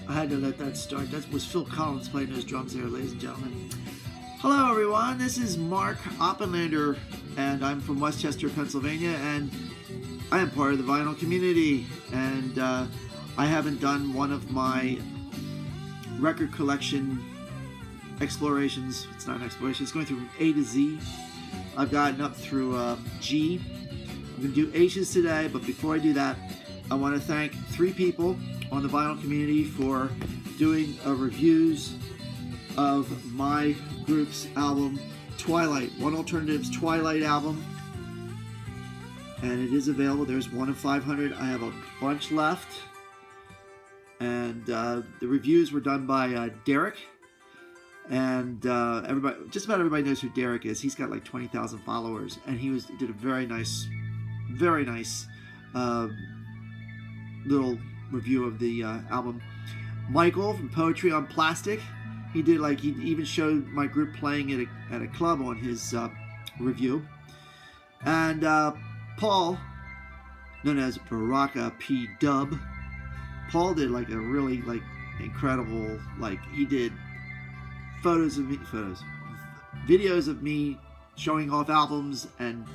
I had to let that start. That was Phil Collins playing those drums there, ladies and gentlemen. Hello, everyone. This is Mark Oppenlander, and I'm from Westchester, Pennsylvania, and I am part of the vinyl community. And I haven't done one of my record collection explorations. It's not an exploration. It's going through A to Z. I've gotten up through G. I'm going to do H's today, but before I do that, I want to thank 3 people on the vinyl community for doing reviews of my group's album, Twilight, One Alternative's Twilight album. And it is available. There's 1 of 500. I have a bunch left. And the reviews were done by Derek. And everybody, just about everybody knows who Derek is. He's got like 20,000 followers. And he did a very nice little review of the album. Michael from Poetry on Plastic, he even showed my group playing at a club on his review. And Paul, known as Baraka P Dub, Paul did like a really incredible, he did videos of me showing off albums and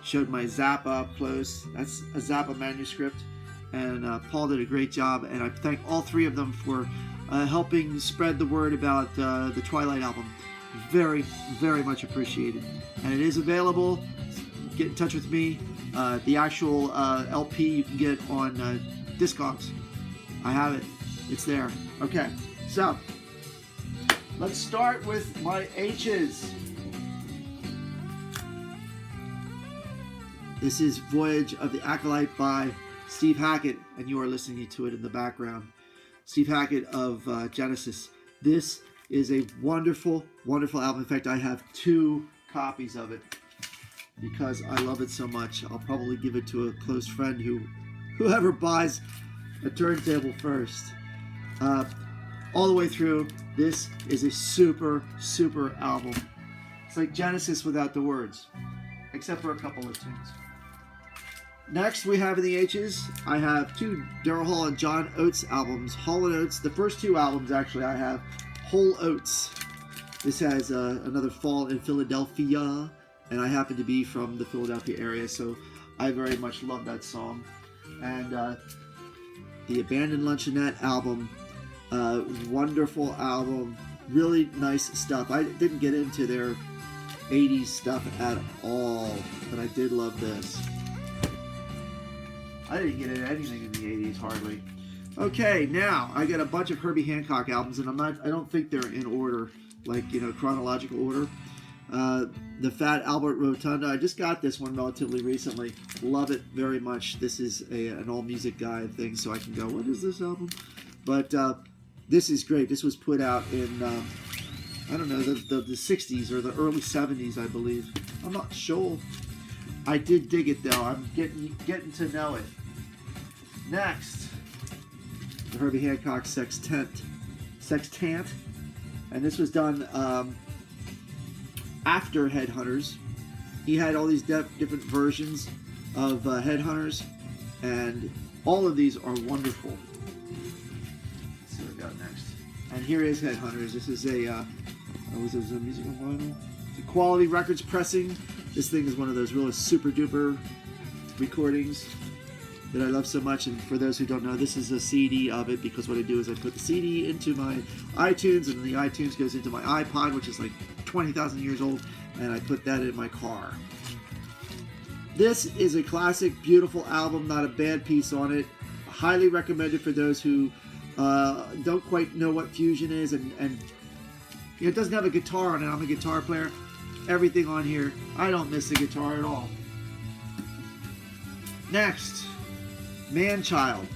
showed my Zappa up close. That's a Zappa manuscript. And Paul did a great job, and I thank all 3 of them for helping spread the word about the Twilight album. Very, very much appreciated. And it is available. Get in touch with me. The actual LP you can get on Discogs. I have it. It's there. Okay, so let's start with my H's. This is Voyage of the Acolyte by Steve Hackett, and you are listening to it in the background. Steve Hackett of Genesis. This is a wonderful, wonderful album. In fact, I have 2 copies of it because I love it so much. I'll probably give it to a close friend whoever buys a turntable first. All the way through, this is a super, super album. It's like Genesis without the words, except for a couple of tunes. Next, we have in the H's, I have 2 Daryl Hall and John Oates albums. Hall and Oates, the first 2 albums actually I have. Whole Oates. This has another Fall in Philadelphia, and I happen to be from the Philadelphia area, so I very much love that song. And the Abandoned Luncheonette album, wonderful album, really nice stuff. I didn't get into their 80s stuff at all, but I did love this. I didn't get into anything in the 80s hardly. Okay, now I got a bunch of Herbie Hancock albums, and I don't think they're in order, chronological order. The Fat Albert Rotunda, I just got this one relatively recently. Love it very much. This is an all music guy thing, so I can go, what is this album? But this is great. This was put out in I don't know, the 60s or the early 70s, I believe. I'm not sure. I did dig it though. I'm getting to know it. Next, the Herbie Hancock Sextant, and this was done after Headhunters. He had all these different versions of Headhunters, and all of these are wonderful. Let's see what we got next. And here is Headhunters. This is a musical vinyl. It's a Quality Records pressing. This thing is one of those really super duper recordings that I love so much. And for those who don't know, this is a CD of it, because what I do is I put the CD into my iTunes, and the iTunes goes into my iPod, which is like 20,000 years old, and I put that in my car. This is a classic, beautiful album, not a bad piece on it. Highly recommended for those who don't quite know what fusion is, and it doesn't have a guitar on it. I'm a guitar player. Everything on here, I don't miss the guitar at all. Next, Man-Child.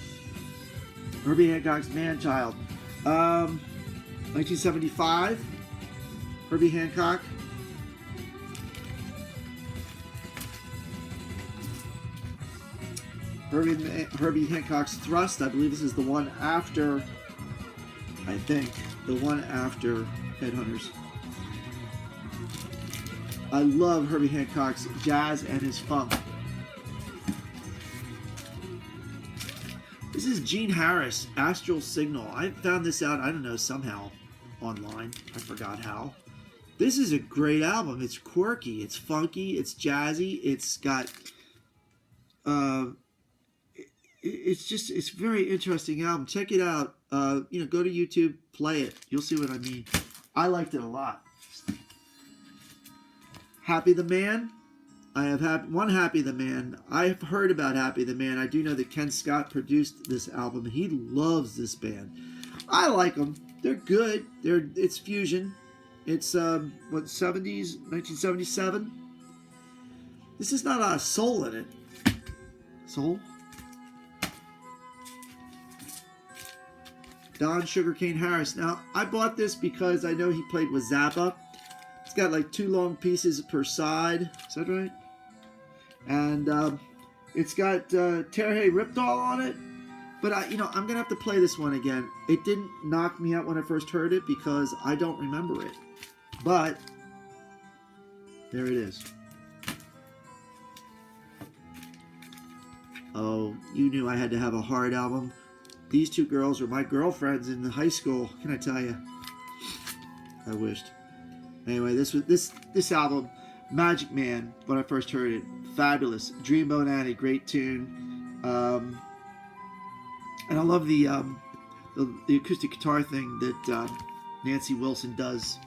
Herbie Hancock's Man-Child. 1975. Herbie Hancock. Herbie Hancock's Thrust. I believe this is the one after, the one after Headhunters. I love Herbie Hancock's jazz and his funk. This is Gene Harris, Astral Signal. I found this out, I don't know, somehow online. I forgot how. This is a great album. It's quirky, it's funky, it's jazzy, it's got it's a very interesting album. Check it out. Go to YouTube, play it. You'll see what I mean. I liked it a lot. Happy the Man. I have one Happy the Man. I've heard about Happy the Man. I do know that Ken Scott produced this album. He loves this band. I like them. They're good. It's fusion. It's 70s, 1977. This is not a lot of soul in it. Soul. Don Sugarcane Harris. Now, I bought this because I know he played with Zappa. It's got like 2 long pieces per side. Is that right? And it's got Terje Ripdahl on it. But I'm going to have to play this one again. It didn't knock me out when I first heard it because I don't remember it. But there it is. Oh, you knew I had to have a hard album. These 2 girls were my girlfriends in high school. Can I tell you? I wished. Anyway, this album, Magic Man, when I first heard it, fabulous. Dreamboat Annie, great tune. And I love the acoustic guitar thing that Nancy Wilson does.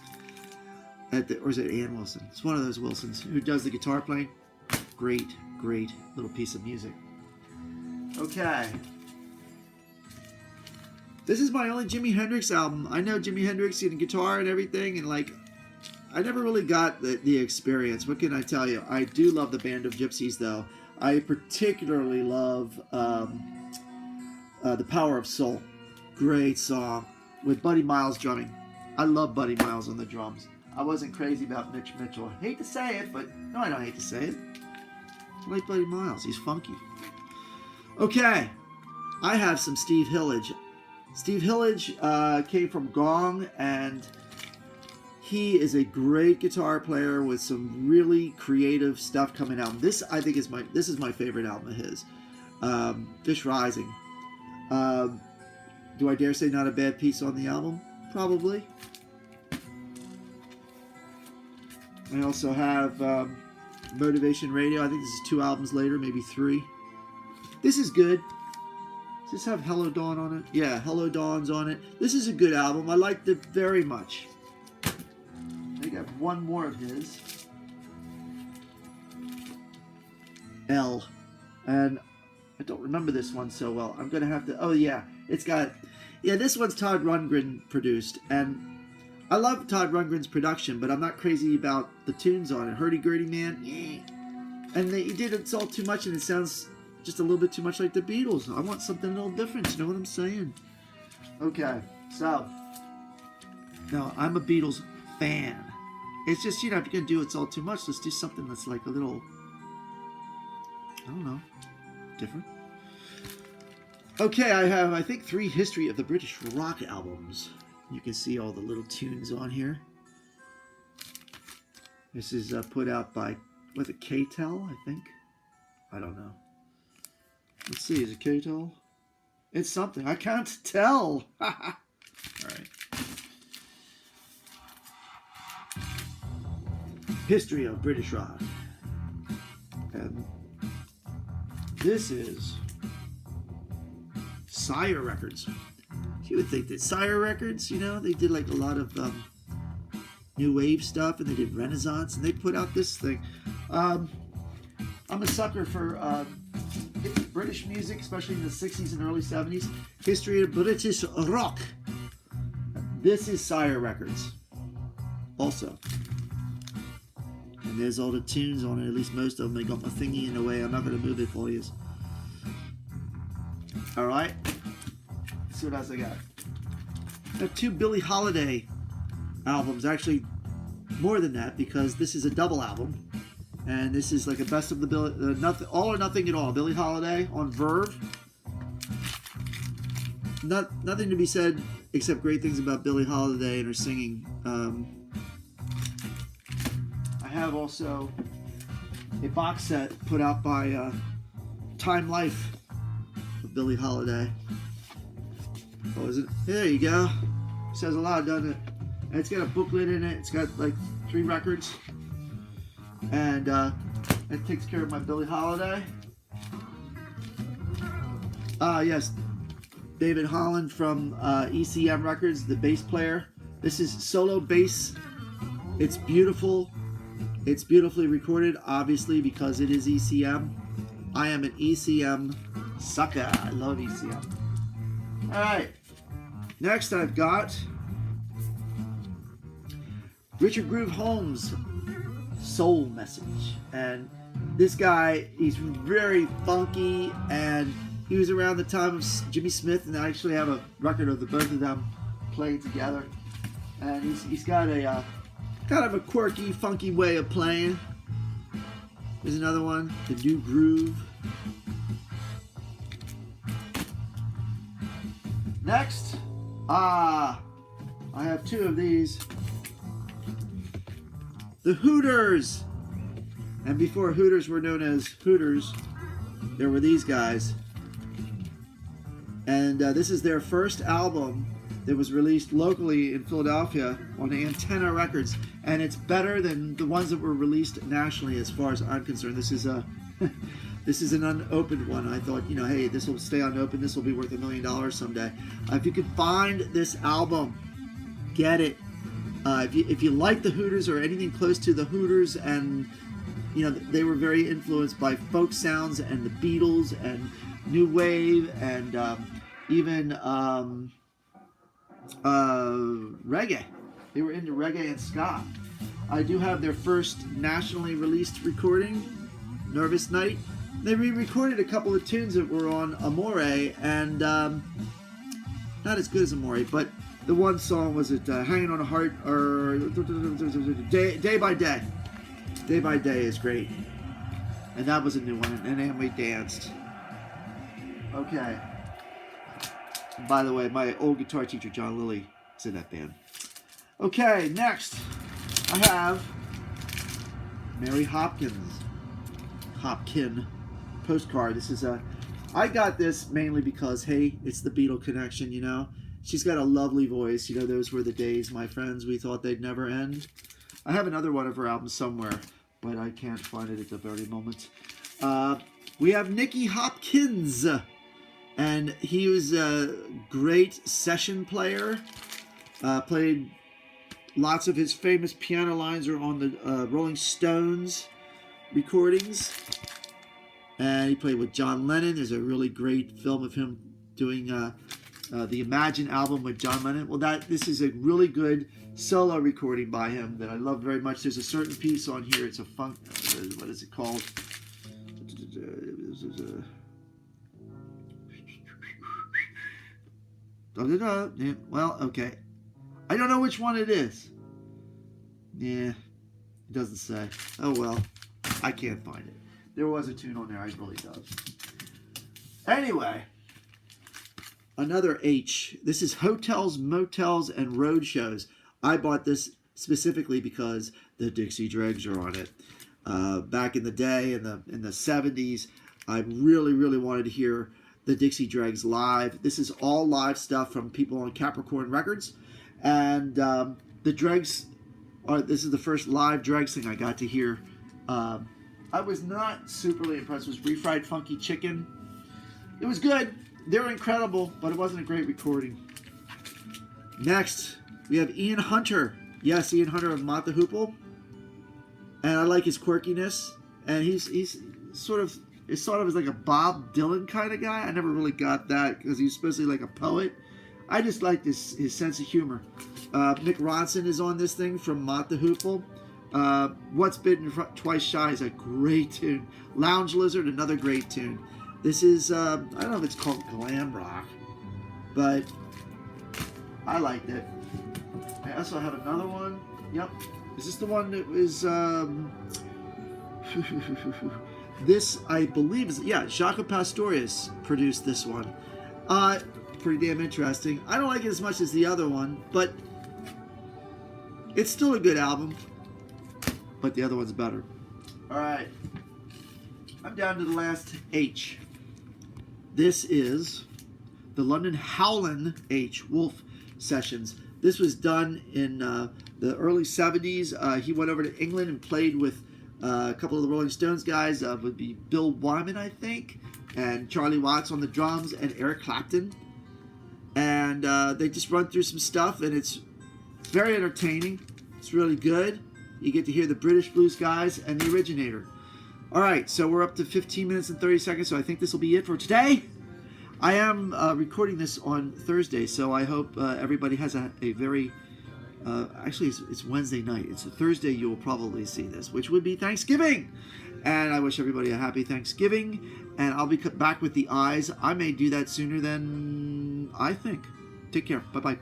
Or is it Ann Wilson? It's one of those Wilsons who does the guitar playing. Great, great little piece of music. Okay. This is my only Jimi Hendrix album. I know Jimi Hendrix and guitar and everything, and like, I never really got the experience. What can I tell you? I do love the Band of Gypsies, though. I particularly love The Power of Soul. Great song with Buddy Miles drumming. I love Buddy Miles on the drums. I wasn't crazy about Mitch Mitchell. I hate to say it, but no, I don't hate to say it. I like Buddy Miles. He's funky. Okay, I have some Steve Hillage. Steve Hillage came from Gong, and he is a great guitar player with some really creative stuff coming out. This, I think, is my favorite album of his. Fish Rising. Do I dare say not a bad piece on the album? Probably. I also have Motivation Radio. I think this is 2 albums later, maybe 3. This is good. Does this have Hello Dawn on it? Yeah, Hello Dawn's on it. This is a good album. I liked it very much. I got one more of his. L. And I don't remember this one so well. I'm going to have to... Oh, yeah. It's got... Yeah, this one's Todd Rundgren produced. And I love Todd Rundgren's production, but I'm not crazy about the tunes on it. Hurdy-gurdy man. And he did It's All Too Much, and it sounds just a little bit too much like the Beatles. I want something a little different. You know what I'm saying? Okay. So, no, I'm a Beatles fan. It's just, if you're going to do It's All Too Much, let's do something that's like a little, I don't know, different. Okay, I have, I think, 3 History of the British Rock albums. You can see all the little tunes on here. This is put out by, was it K-Tel, I think? I don't know. Let's see, is it K-Tel? It's something. I can't tell. All right. History of British Rock. And this is Sire Records. You would think that Sire Records, they did like a lot of new wave stuff, and they did Renaissance, and they put out this thing. I'm a sucker for British music, especially in the 60s and early 70s. History of British Rock. This is Sire Records. Also. And there's all the tunes on it, at least most of them. They got my thingy in the way. I'm not going to move it for you. Alright. Let's see what else I got. I have 2 Billie Holiday albums. Actually, more than that, because this is a double album. And this is like a best of the nothing, All or Nothing at All. Billie Holiday on Verve. Nothing to be said except great things about Billie Holiday and her singing. I have also a box set put out by Time Life, Billie Holiday. Oh, is it? There you go. Says a lot, doesn't it? And it's got a booklet in it. It's got like 3 records. And it takes care of my Billie Holiday. Yes. David Holland from ECM Records, the bass player. This is solo bass. It's beautiful. It's beautifully recorded, obviously, because it is ECM. I am an ECM sucker. I love ECM. Alright. Next I've got Richard Groove Holmes' Soul Message. And this guy, he's very funky, and he was around the time of Jimmy Smith, and I actually have a record of the both of them playing together. And he's got a kind of a quirky, funky way of playing. Here's another one, The New Groove. Next, I have 2 of these. The Hooters. And before Hooters were known as Hooters, there were these guys. And this is their first album that was released locally in Philadelphia on Antenna Records. And it's better than the ones that were released nationally as far as I'm concerned. This is a this is an unopened one. I thought, you know, hey, this will stay unopened. This will be worth $1 million someday. If you can find this album, get it. If you like the Hooters or anything close to the Hooters, and you know, they were very influenced by folk sounds and the Beatles and new wave and even reggae. They were into reggae and ska. I do have their first nationally released recording, Nervous Night. They re-recorded a couple of tunes that were on Amore, and not as good as Amore, but the one song was Hanging on a Heart, or Day by Day. Day by Day is great. And that was a new one, and then we danced. Okay. By the way, my old guitar teacher, John Lilly, is in that band. Okay, next, I have Mary Hopkin postcard. This is I got this mainly because, hey, it's the Beatle connection, you know. She's got a lovely voice. You know, those were the days, my friends, we thought they'd never end. I have another one of her albums somewhere, but I can't find it at the very moment. We have Nicky Hopkins, and he was a great session player. Played lots of his famous piano lines are on the Rolling Stones recordings. And he played with John Lennon. There's a really great film of him doing the Imagine album with John Lennon. Well, this is a really good solo recording by him that I love very much. There's a certain piece on here. It's a funk. What is it called? Well, okay. I don't know which one it is. Yeah, it doesn't say. Oh well, I can't find it. There was a tune on there, I really don't. Anyway, another H. This is Hotels, Motels, and Road Shows. I bought this specifically because the Dixie Dregs are on it. Back in the day, in the 70s, I really, really wanted to hear the Dixie Dregs live. This is all live stuff from people on Capricorn Records. And the Dregs, this is the first live Dregs thing I got to hear. I was not superly impressed with Refried Funky Chicken. It was good. They were incredible, but it wasn't a great recording. Next, we have Ian Hunter. Yes, Ian Hunter of Mott the Hoople. And I like his quirkiness. And he's sort of as like a Bob Dylan kind of guy. I never really got that because he's supposed to be like a poet. I just like his sense of humor. Mick Ronson is on this thing from Mott the Hoople. What's Bitten Twice Shy is a great tune. Lounge Lizard, another great tune. This is, I don't know if it's called glam rock, but I liked it. I also have another one. Yep. Is this the one that is, this, I believe, is, yeah, Jaco Pastorius produced this one. Pretty damn interesting. I don't like it as much as the other one, but it's still a good album. But the other one's better. Alright. I'm down to the last H. This is the London Howlin' H. Wolf sessions. This was done in the early 70s. He went over to England and played with a couple of the Rolling Stones guys. Would be Bill Wyman, I think, and Charlie Watts on the drums, and Eric Clapton. And they just run through some stuff, and it's very entertaining. It's really good. You get to hear the British blues guys and the originator. All right, so we're up to 15 minutes and 30 seconds, so I think this will be it for today. I am recording this on Thursday, so I hope everybody has a very... actually, it's Wednesday night. It's a Thursday you will probably see this, which would be Thanksgiving. And I wish everybody a happy Thanksgiving. And I'll be back with the eyes. I may do that sooner than I think. Take care. Bye-bye.